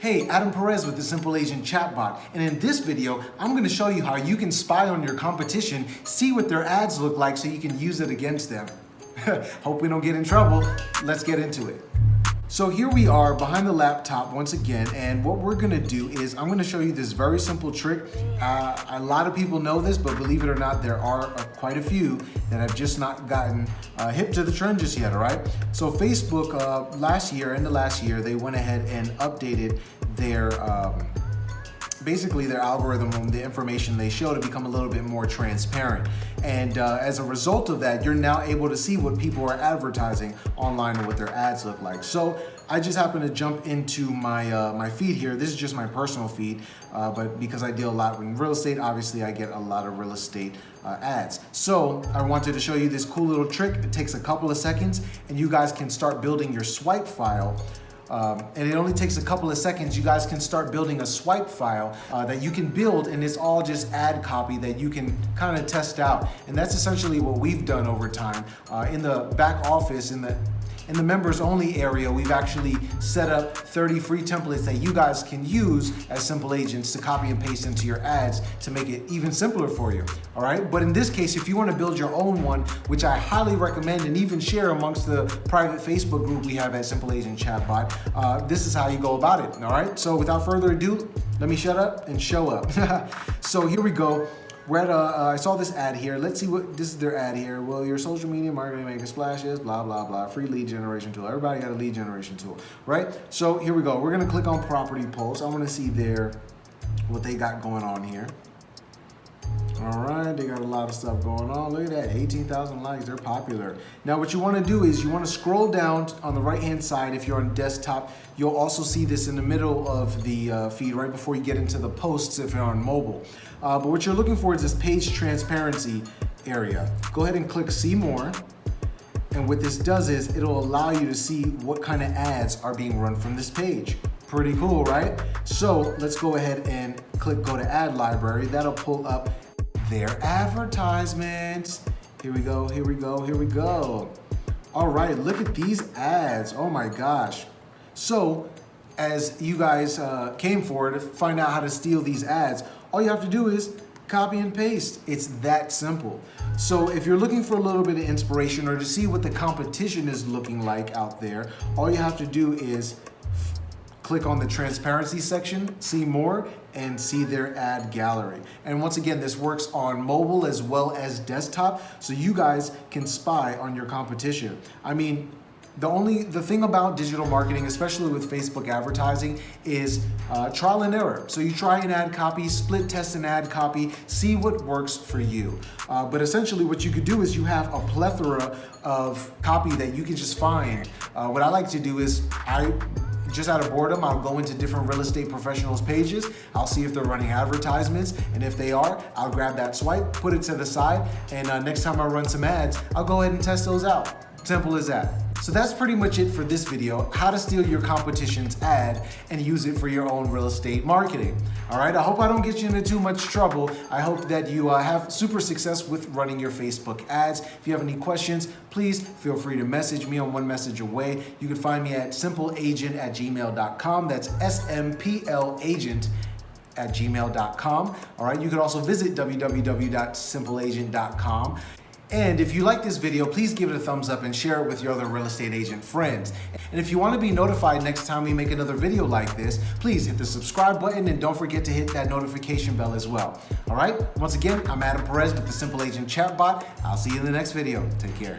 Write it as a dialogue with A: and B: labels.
A: Hey, Adam Perez with the SMPL Agent Chatbot, and in this video, I'm going to show you how you can spy on your competition, see what their ads look like so you can use it against them. Hope we don't get in trouble. Let's get into it. So here we are behind the laptop once again, and what we're gonna do is I'm gonna show you this very simple trick. A lot of people know this, but believe it or not, there are quite a few that have just not gotten hip to the trend just yet, all right? So Facebook end of last year, they went ahead and updated their basically their algorithm on the information they show to become a little bit more transparent. And as a result of that, you're now able to see what people are advertising online and what their ads look like. So I just happened to jump into my my feed here. This is just my personal feed, but because I deal a lot in real estate, obviously I get a lot of real estate ads. So I wanted to show you this cool little trick. It takes a couple of seconds and you guys can start building your swipe file. And it only takes a couple of seconds. You guys can start building a swipe file that you can build, and it's all just ad copy that you can kind of test out. And that's essentially what we've done over time. In the back office, in the members only area, we've actually set up 30 free templates that you guys can use as SMPL agents to copy and paste into your ads to make it even simpler for you, all right? But in this case, if you wanna build your own one, which I highly recommend and even share amongst the private Facebook group we have at SMPL Agent Chatbot, this is how you go about it, all right? So without further ado, let me shut up and show up. So here we go. We're at I saw this ad here. Let's see what, this is their ad here. Well, your social media marketing making splashes, blah, blah, blah. Free lead generation tool. Everybody got a lead generation tool, right? So here we go. We're gonna click on property posts. I wanna see what they got going on here. All right, they got a lot of stuff going on. Look at that, 18,000 likes, they're popular. Now what you wanna do is you wanna scroll down on the right-hand side. If you're on desktop, you'll also see this in the middle of the feed right before you get into the posts if you're on mobile. But what you're looking for is this page transparency area. Go ahead and click see more. And what this does is it'll allow you to see what kind of ads are being run from this page. Pretty cool, right? So let's go ahead and click go to ad library. That'll pull up their advertisements. Here we go, here we go, here we go. All right, look at these ads. Oh my gosh. So as you guys came for to find out how to steal these ads, all you have to do is copy and paste. It's that simple. So if you're looking for a little bit of inspiration or to see what the competition is looking like out there, all you have to do is click on the transparency section, see more, and see their ad gallery. And once again, this works on mobile as well as desktop, so you guys can spy on your competition. I mean, the thing about digital marketing, especially with Facebook advertising, is trial and error. So you try an ad copy, split test an ad copy, see what works for you. But essentially what you could do is you have a plethora of copy that you can just find. What I like to do is just out of boredom, I'll go into different real estate professionals' pages. I'll see if they're running advertisements, and if they are, I'll grab that swipe, put it to the side, and next time I run some ads, I'll go ahead and test those out. Simple as that. So that's pretty much it for this video, how to steal your competition's ad and use it for your own real estate marketing. All right, I hope I don't get you into too much trouble. I hope that you have super success with running your Facebook ads. If you have any questions, please feel free to message me on one message away. You can find me at simpleagent@gmail.com. That's SMPLagent@gmail.com. All right, you can also visit www.simpleagent.com. And if you like this video, please give it a thumbs up and share it with your other real estate agent friends. And if you want to be notified next time we make another video like this, please hit the subscribe button and don't forget to hit that notification bell as well. All right, once again, I'm Adam Perez with the SMPL Agent Chatbot. I'll see you in the next video. Take care.